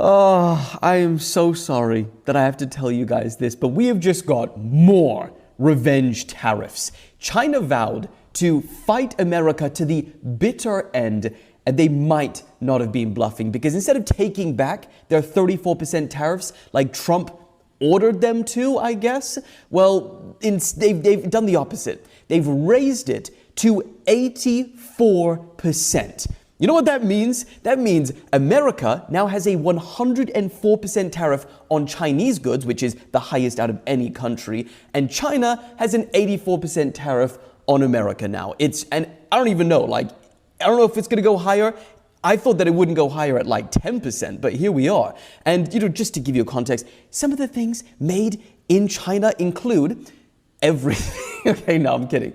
Oh, I am so sorry that I have to tell you guys this, but we have just got more revenge tariffs. China vowed to fight America to the bitter end, and they might not have been bluffing because instead of taking back their 34% tariffs like Trump ordered them to, I guess, well, they've done the opposite. They've raised it to 84%. You know what that means? That means America now has a 104% tariff on Chinese goods, which is the highest out of any country, and China has an 84% tariff on America now. And I don't even know, I don't know if it's going to go higher. I thought that it wouldn't go higher at 10%, but here we are. And, just to give you a context, some of the things made in China include everything. Okay, no, I'm kidding.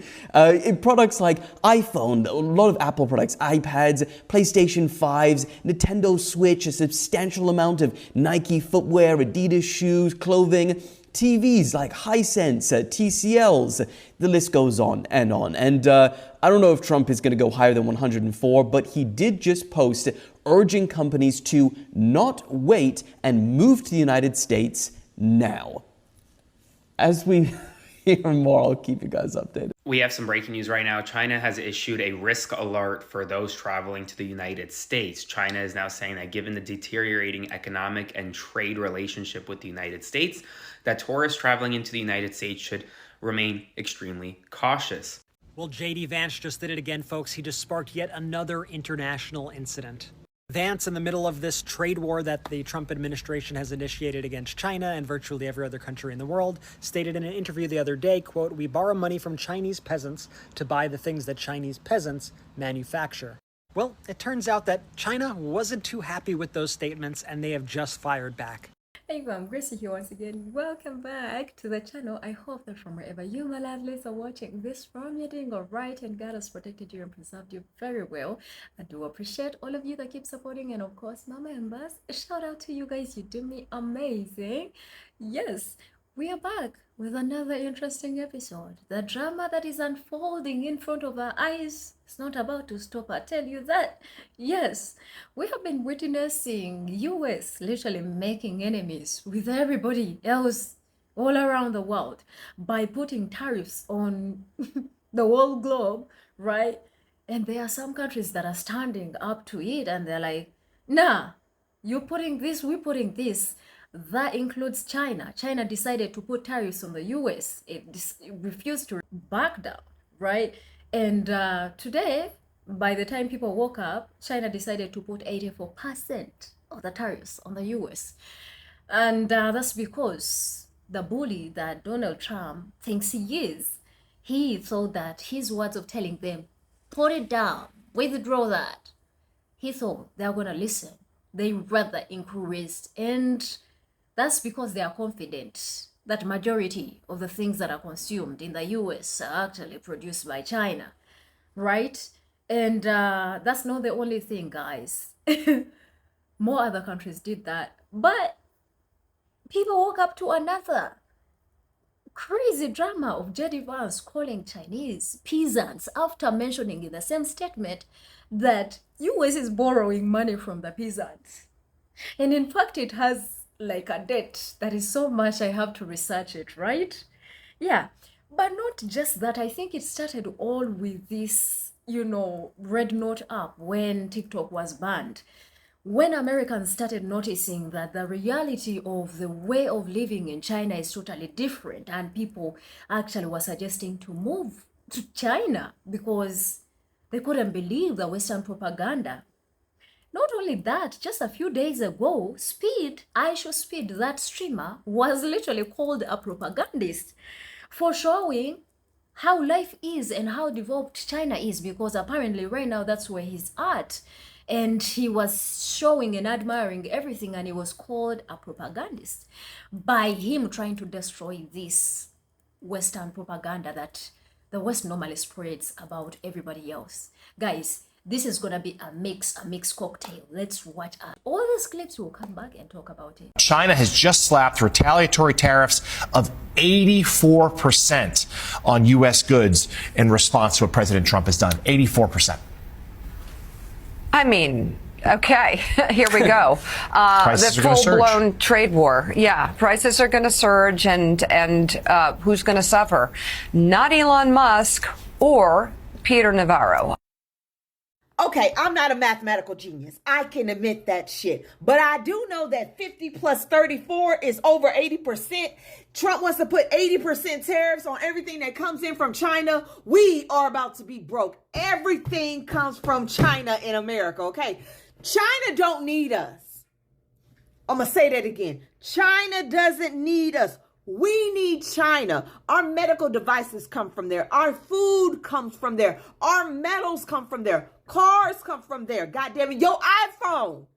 Products like iPhone, a lot of Apple products, iPads, PlayStation 5s, Nintendo Switch, a substantial amount of Nike footwear, Adidas shoes, clothing, TVs like Hisense, TCLs, the list goes on. And I don't know if Trump is going to go higher than 104, but he did just post urging companies to not wait and move to the United States now. As we hear more, I'll keep you guys updated. We have some breaking news right now. China has issued a risk alert for those traveling to the United States. China is now saying that given the deteriorating economic and trade relationship with the United States, that tourists traveling into the United States should remain extremely cautious. Well, JD Vance just did it again, folks. He just sparked yet another international incident. Vance, in the middle of this trade war that the Trump administration has initiated against China and virtually every other country in the world, stated in an interview the other day, quote, "We borrow money from Chinese peasants to buy the things that Chinese peasants manufacture." Well, it turns out that China wasn't too happy with those statements, and they have just fired back. Hey, I'm Gracie here once again. Welcome back to the channel. I hope that from wherever you, my lovelies, are watching this from, you're doing all right and God has protected you and preserved you very well. I do appreciate all of you that keep supporting, and of course, my members. A shout out to you guys. You do me amazing. Yes, we are back with another interesting episode. The drama that is unfolding in front of our eyes is not about to stop, I tell you that. Yes, we have been witnessing US literally making enemies with everybody else all around the world by putting tariffs on the whole globe, right? And there are some countries that are standing up to it and they're like, nah, you're putting this, we're putting this. That includes China. China decided to put tariffs on the US. It refused to back down, right? And today, by the time people woke up, China decided to put 84% of the tariffs on the US. And that's because the bully that Donald Trump thinks he is, he thought that his words of telling them, put it down, withdraw that, he thought they were going to listen. They rather increased, and that's because they are confident that majority of the things that are consumed in the US are actually produced by China, right? And that's not the only thing, guys. More other countries did that. But people woke up to another crazy drama of JD Vance calling Chinese peasants after mentioning in the same statement that US is borrowing money from the peasants. And in fact, it has like a debt that is so much I have to research it, right? Yeah, but not just that. I think it started all with this, Red Note app when TikTok was banned. When Americans started noticing that the reality of the way of living in China is totally different, and people actually were suggesting to move to China because they couldn't believe the Western propaganda. Not only that, just a few days ago, Speed, that streamer, was literally called a propagandist for showing how life is and how developed China is, because apparently right now that's where he's at. And he was showing and admiring everything, and he was called a propagandist by him trying to destroy this Western propaganda that the West normally spreads about everybody else. Guys, this is gonna be a mixed cocktail. Let's watch all these clips. We'll come back and talk about it. China has just slapped retaliatory tariffs of 84% on U.S. goods in response to what President Trump has done. 84%. I mean, Okay, here we go. Prices The are gonna surge. full-blown trade war. Yeah, prices are going to surge, and who's going to suffer? Not Elon Musk or Peter Navarro. Okay, I'm not a mathematical genius. I can admit that shit. But I do know that 50 plus 34 is over 80%. Trump wants to put 80% tariffs on everything that comes in from China. We are about to be broke. Everything comes from China in America, okay? China don't need us. I'm going to say that again. China doesn't need us. We need China. Our medical devices come from there. Our food comes from there. Our metals come from there. Cars come from there. God damn it. Your iPhone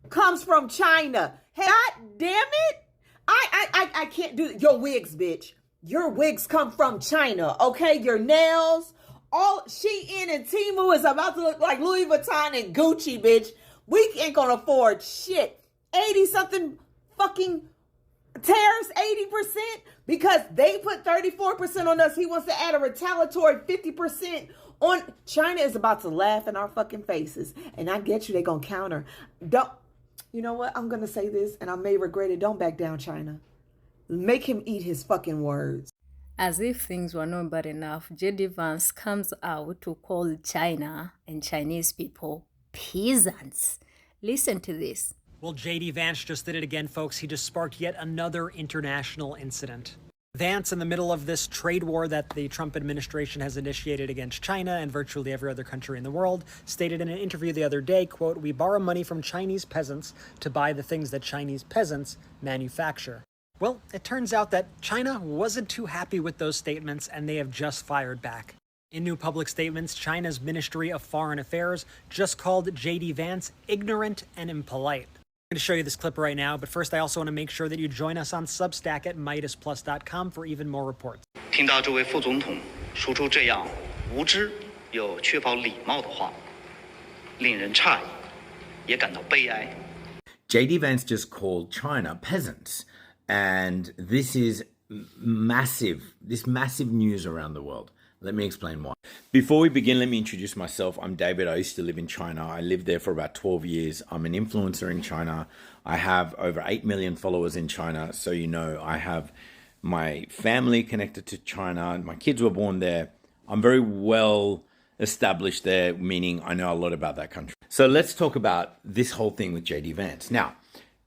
comes from China. Hey, God damn it. I can't do it. Your wigs, bitch. Your wigs come from China. Okay? Your nails. All Shein and Temu is about to look like Louis Vuitton and Gucci, bitch. We ain't gonna afford shit. 80 something fucking tariffs, 80%, because they put 34% on us. He wants to add a retaliatory 50% on. China is about to laugh in our fucking faces. And I get you, they're going to counter. Don't, you know what? I'm going to say this, and I may regret it. Don't back down, China. Make him eat his fucking words. As if things were not bad enough, JD Vance comes out to call China and Chinese people peasants. Listen to this. Well, JD Vance just did it again, folks. He just sparked yet another international incident. Vance, in the middle of this trade war that the Trump administration has initiated against China and virtually every other country in the world, stated in an interview the other day, quote, "We borrow money from Chinese peasants to buy the things that Chinese peasants manufacture." Well, it turns out that China wasn't too happy with those statements, and they have just fired back. In new public statements, China's Ministry of Foreign Affairs just called JD Vance ignorant and impolite. I'm going to show you this clip right now, but first I also want to make sure that you join us on Substack at MidasPlus.com for even more reports. 听到这位副总统说出这样无知又缺乏礼貌的话，令人诧异，也感到悲哀。 JD Vance just called China peasants, and this is massive news around the world. Let me explain why. Before we begin, let me introduce myself. I'm David. I used to live in China. I lived there for about 12 years. I'm an influencer in China. I have over 8 million followers in China. So, you know, I have my family connected to China. My kids were born there. I'm very well established there, meaning I know a lot about that country. So let's talk about this whole thing with JD Vance. Now,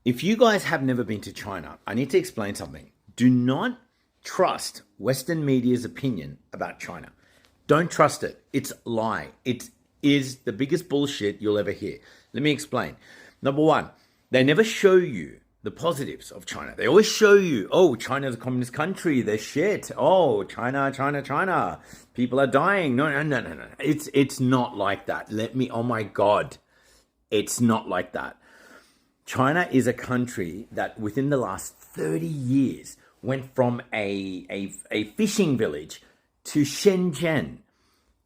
if you guys have never been to China, I need to explain something. Do not trust Western media's opinion about China. Don't trust it. It's a lie. It is the biggest bullshit you'll ever hear. Let me explain. Number one, they never show you the positives of China. They always show you, oh, China's a communist country. They're shit. Oh, China. People are dying. No. It's not like that. Oh my God. It's not like that. China is a country that within the last 30 years went from a fishing village to Shenzhen.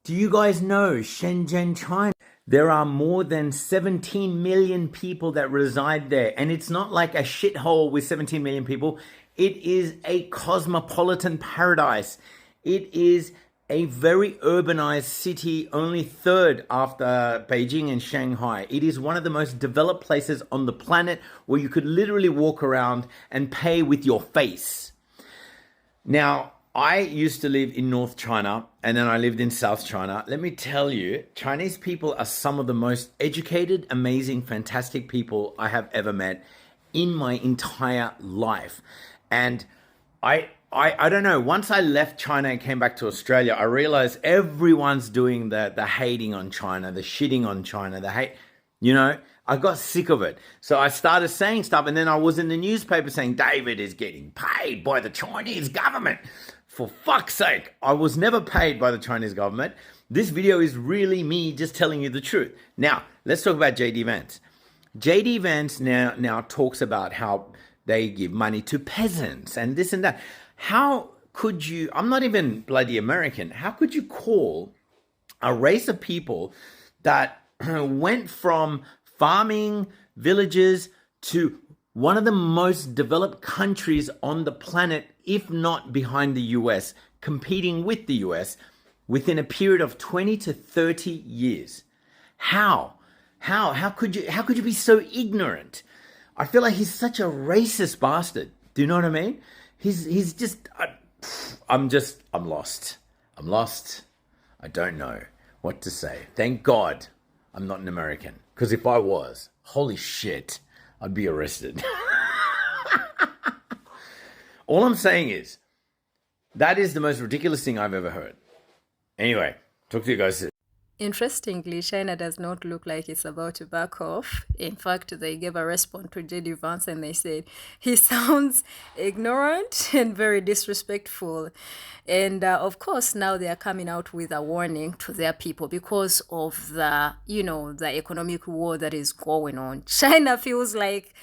Do you guys know Shenzhen, China? There are more than 17 million people that reside there. And it's not like a shithole with 17 million people. It is a cosmopolitan paradise. It is a very urbanized city, only third after Beijing and Shanghai. It is one of the most developed places on the planet where you could literally walk around and pay with your face. Now, I used to live in North China and then I lived in South China. Let me tell you, Chinese people are some of the most educated, amazing, fantastic people I have ever met in my entire life. And I don't know, once I left China and came back to Australia, I realized everyone's doing the hating on China, the shitting on China, the hate, you know, I got sick of it. So I started saying stuff and then I was in the newspaper saying, David is getting paid by the Chinese government. For fuck's sake, I was never paid by the Chinese government. This video is really me just telling you the truth. Now, let's talk about JD Vance. JD Vance now talks about how they give money to peasants and this and that. How could you, I'm not even bloody American, how could you call a race of people that went from farming villages to one of the most developed countries on the planet, if not behind the US, competing with the US within a period of 20 to 30 years? How How could you be so ignorant? I feel like he's such a racist bastard. Do you know what I mean? He's just, I'm lost. I'm lost. I don't know what to say. Thank God I'm not an American. Because if I was, holy shit, I'd be arrested. All I'm saying is, that is the most ridiculous thing I've ever heard. Anyway, talk to you guys soon. Interestingly, China does not look like it's about to back off. In fact, they gave a response to Vance and they said he sounds ignorant and very disrespectful. And of course, now they are coming out with a warning to their people because of the economic war that is going on. China feels like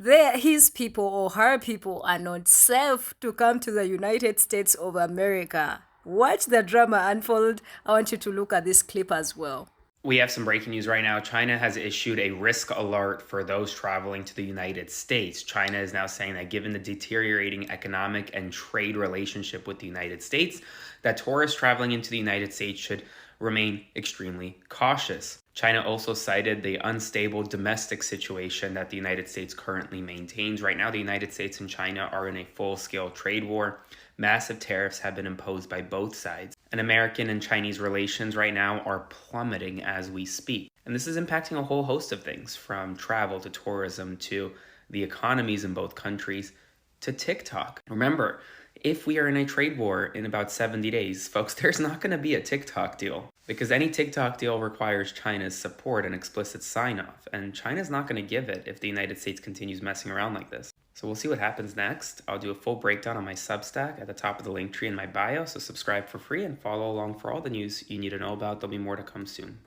his people or her people are not safe to come to the United States of America. Watch the drama unfold. I want you to look at this clip as well. We have some breaking news right now. China has issued a risk alert for those traveling to the United States. China is now saying that given the deteriorating economic and trade relationship with the United States, that tourists traveling into the United States should remain extremely cautious. China also cited the unstable domestic situation that the United States currently maintains. Right now, the United States and China are in a full-scale trade war. Massive tariffs have been imposed by both sides. And American and Chinese relations right now are plummeting as we speak. And this is impacting a whole host of things, from travel to tourism to the economies in both countries to TikTok. Remember, if we are in a trade war in about 70 days, folks, there's not going to be a TikTok deal because any TikTok deal requires China's support and explicit sign-off. And China's not going to give it if the United States continues messing around like this. So we'll see what happens next. I'll do a full breakdown on my Substack at the top of the link tree in my bio. So subscribe for free and follow along for all the news you need to know about. There'll be more to come soon.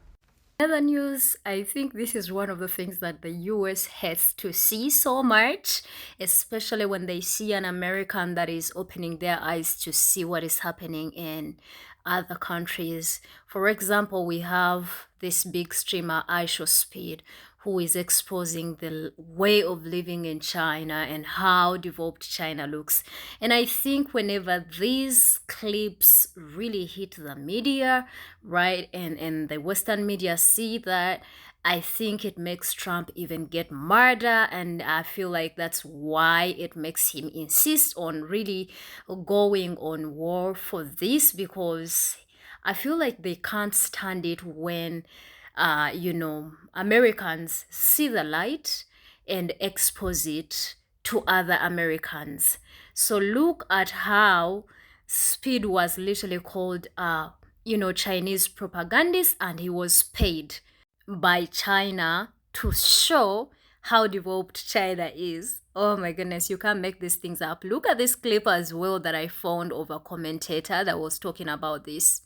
Other news, I think this is one of the things that the US has to see so much, especially when they see an American that is opening their eyes to see what is happening in other countries. For example, we have this big streamer, Speed, who is exposing the way of living in China and how developed China looks. And I think whenever these clips really hit the media, right, and the Western media see that, I think it makes Trump even get madder, and I feel like that's why it makes him insist on really going on war for this, because I feel like they can't stand it when Americans see the light and expose it to other Americans. So look at how Speed was literally called, Chinese propagandist, and he was paid by China to show how developed China is. Oh my goodness, you can't make these things up. Look at this clip as well that I found of a commentator that was talking about this.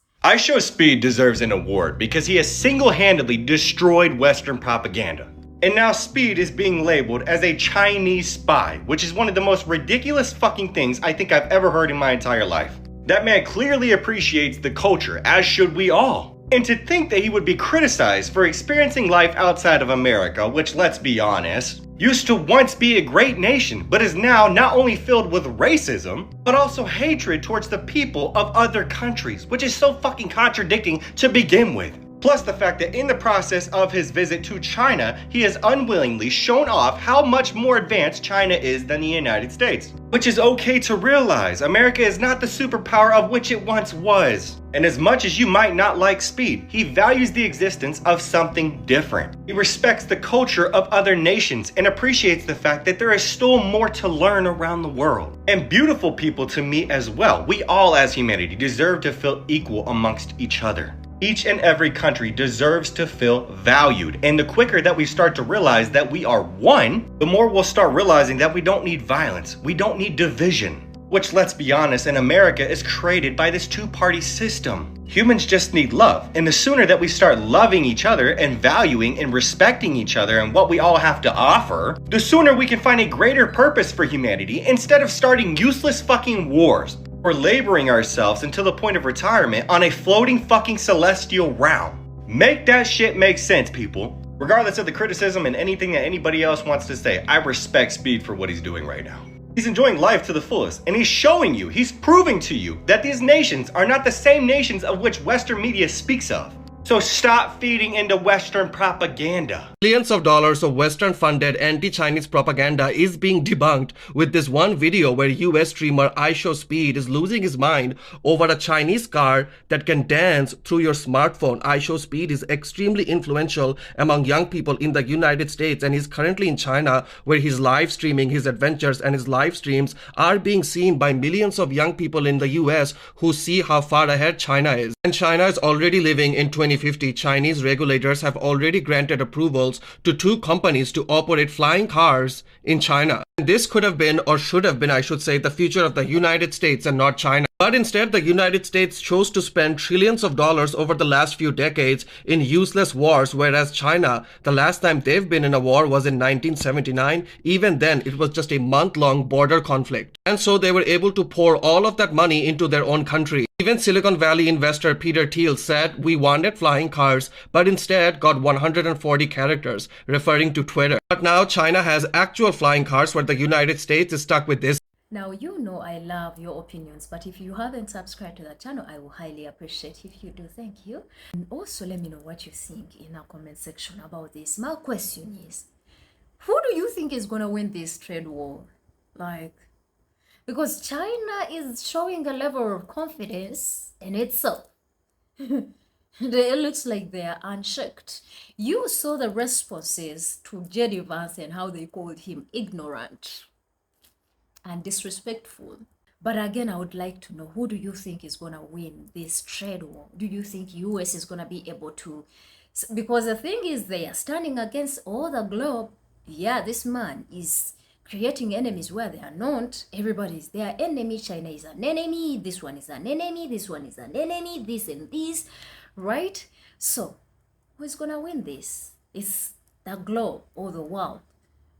Speed deserves an award because he has single-handedly destroyed Western propaganda. And now Speed is being labeled as a Chinese spy, which is one of the most ridiculous fucking things I think I've ever heard in my entire life. That man clearly appreciates the culture, as should we all. And to think that he would be criticized for experiencing life outside of America, which, let's be honest, used to once be a great nation, but is now not only filled with racism, but also hatred towards the people of other countries, which is so fucking contradicting to begin with. Plus the fact that in the process of his visit to China, he has unwillingly shown off how much more advanced China is than the United States. Which is okay to realize. America is not the superpower of which it once was. And as much as you might not like Speed, he values the existence of something different. He respects the culture of other nations and appreciates the fact that there is still more to learn around the world. And beautiful people to me as well. We all as humanity deserve to feel equal amongst each other. Each and every country deserves to feel valued. And the quicker that we start to realize that we are one, the more we'll start realizing that we don't need violence. We don't need division. Which, let's be honest, in America is created by this two-party system. Humans just need love. And the sooner that we start loving each other and valuing and respecting each other and what we all have to offer, the sooner we can find a greater purpose for humanity instead of starting useless fucking wars. Or laboring ourselves until the point of retirement on a floating fucking celestial realm. Make that shit make sense, people. Regardless of the criticism and anything that anybody else wants to say, I respect Speed for what he's doing right now. He's enjoying life to the fullest, and he's showing you, he's proving to you that these nations are not the same nations of which Western media speaks of. So stop feeding into Western propaganda. Billions of dollars of Western-funded anti-Chinese propaganda is being debunked with this one video where US streamer iShowSpeed is losing his mind over a Chinese car that can dance through your smartphone. iShowSpeed is extremely influential among young people in the United States, and he's currently in China, where he's live streaming his adventures, and his live streams are being seen by millions of young people in the US who see how far ahead China is. And China is already living in 2050. Chinese regulators have already granted approvals to 2 companies to operate flying cars in China. And this could have been, or should have been, I should say, the future of the United States and not China. But instead, the United States chose to spend trillions of dollars over the last few decades in useless wars, whereas China, the last time they've been in a war was in 1979. Even then, it was just a month-long border conflict. And so they were able to pour all of that money into their own country. Even Silicon Valley investor Peter Thiel said we wanted flying cars, but instead got 140 characters, referring to Twitter. But now China has actual flying cars, where the United States is stuck with this. Now, you know I love your opinions, but if you haven't subscribed to the channel, I will highly appreciate if you do. Thank you. And also let me know what you think in the comment section about this. My question is, who do you think is going to win this trade war? Like, because China is showing a level of confidence in itself. It looks like they're unshocked. You saw the responses to J.D. Vance and how they called him ignorant and disrespectful. But again, I would like to know, who do you think is going to win this trade war? Do you think US is going to be able to? Because the thing is, they are standing against all the globe. Yeah, this man is creating enemies where they are not. Everybody is their enemy. China is an enemy. This one is an enemy. This one is an enemy. This and this, right? So who is going to win this? It's the globe or the world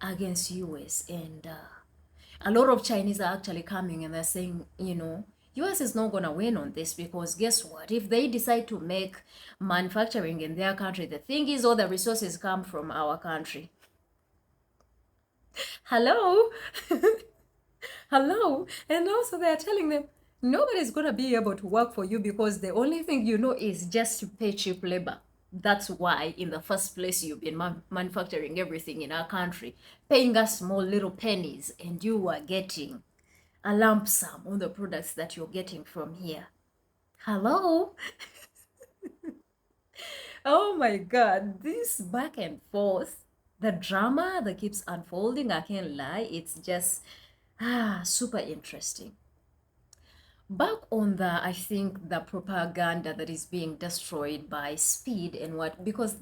against US. And a lot of Chinese are actually coming and they're saying, you know, US is not going to win on this, because guess what? If they decide to make manufacturing in their country, the thing is all the resources come from our country. Hello? Hello? And also they're telling them, nobody's going to be able to work for you because the only thing you know is just to pay cheap labor. That's why in the first place you've been manufacturing everything in our country, paying us small little pennies, and you are getting a lump sum on the products that you're getting from here. Hello? Oh my God, this back and forth, the drama that keeps unfolding, I can't lie, it's just super interesting. Back on the, I think, the propaganda that is being destroyed by Speed and what, because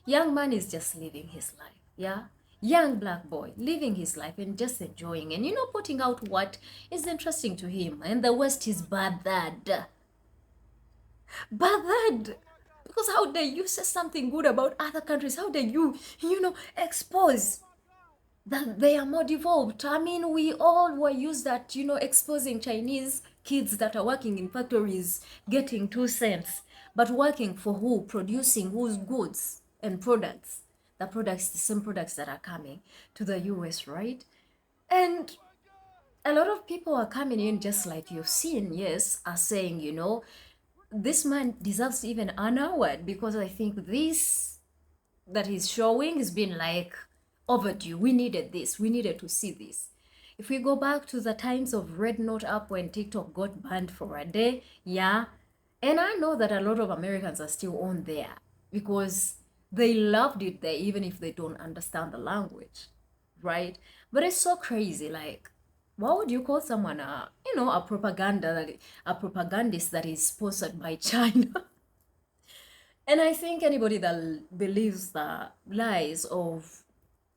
young man is just living his life, yeah? Young black boy living his life and just enjoying and, you know, putting out what is interesting to him. And the West is bad that. Because how dare you say something good about other countries? How dare you, you know, expose that they are more developed? I mean, we all were used at, you know, exposing Chinese kids that are working in factories, getting 2 cents, but working for who? Producing whose goods and products? The products, the same products that are coming to the US, right? And a lot of people are coming in, just like you've seen, yes, are saying, you know, this man deserves even an award, because I think this that he's showing has been like overdue. We needed this. We needed to see this. If we go back to the times of Red Note Up when TikTok got banned for a day, yeah, and I know that a lot of Americans are still on there because they loved it there, even if they don't understand the language, right? But it's so crazy. Like, why would you call someone a, you know, a propagandist that is sponsored by China? And I think anybody that believes the lies of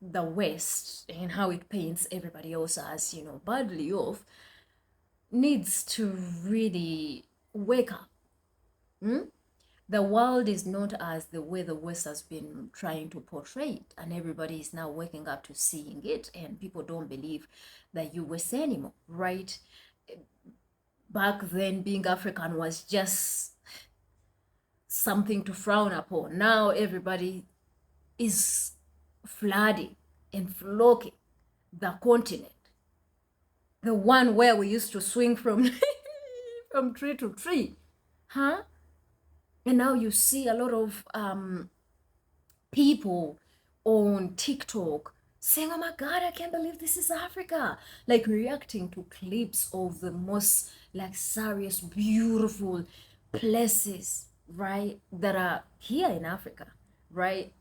the West and how it paints everybody else as, you know, badly off, needs to really wake up. The world is not as the way the West has been trying to portray it, and everybody is now waking up to seeing it, and people don't believe the US anymore, right? Back then, being African was just something to frown upon. Now everybody is flooding and flocking the continent, the one where we used to swing from from tree to tree, huh? And now you see a lot of people on TikTok saying, oh my God, I can't believe this is Africa. Like reacting to clips of the most luxurious, beautiful places, right, that are here in Africa, right?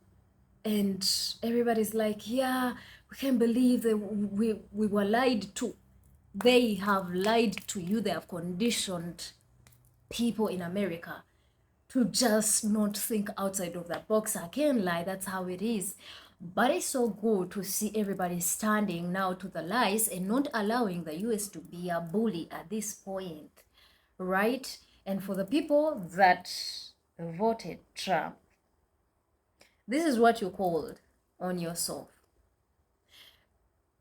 And everybody's like, yeah, we can't believe that we were lied to. They have lied to you. They have conditioned people in America to just not think outside of the box. I can't lie, that's how it is. But it's so good to see everybody standing now to the lies and not allowing the US to be a bully at this point, right? And for the people that voted Trump, this is what you called on yourself.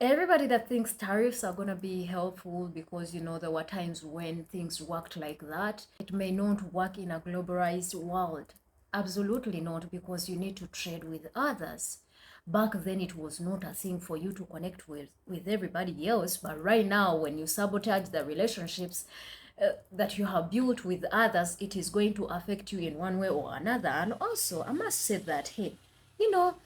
Everybody that thinks tariffs are going to be helpful because, you know, there were times when things worked like that. It may not work in a globalized world. Absolutely not, because you need to trade with others. Back then, it was not a thing for you to connect with everybody else. But right now, when you sabotage the relationships that you have built with others, it is going to affect you in one way or another. And also, I must say that, hey, you know,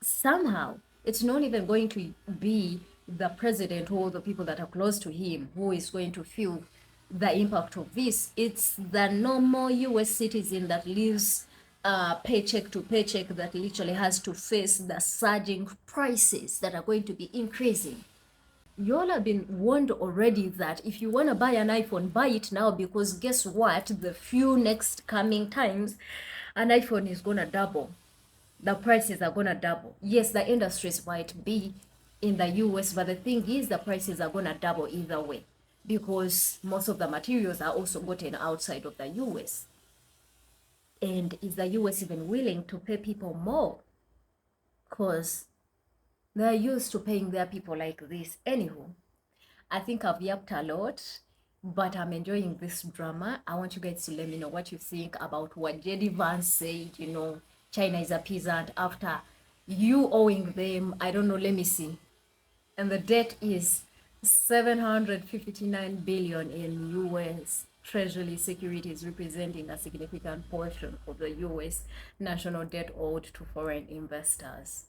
somehow it's not even going to be the president or the people that are close to him who is going to feel the impact of this. It's the normal US citizen that lives paycheck to paycheck, that literally has to face the surging prices that are going to be increasing. You all have been warned already that if you want to buy an iPhone, buy it now, because guess what? The few next coming times, an iPhone is gonna double. The prices are gonna double. Yes, the industries might be in the US, but the thing is, the prices are gonna double either way, because most of the materials are also gotten outside of the US. And is the US even willing to pay people more? Because they're used to paying their people like this. Anywho, I think I've yapped a lot, but I'm enjoying this drama. I want you guys to let me know what you think about what JD Vance said. You know, China is a peasant after you owing them, I don't know, let me see. And the debt is 759 billion in US Treasury securities, representing a significant portion of the US national debt owed to foreign investors.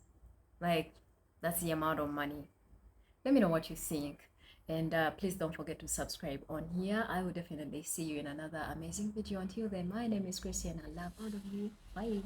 Like, that's the amount of money. Let me know what you think. And please don't forget to subscribe on here. I will definitely see you in another amazing video. Until then, my name is Christian. I love all of you. Bye.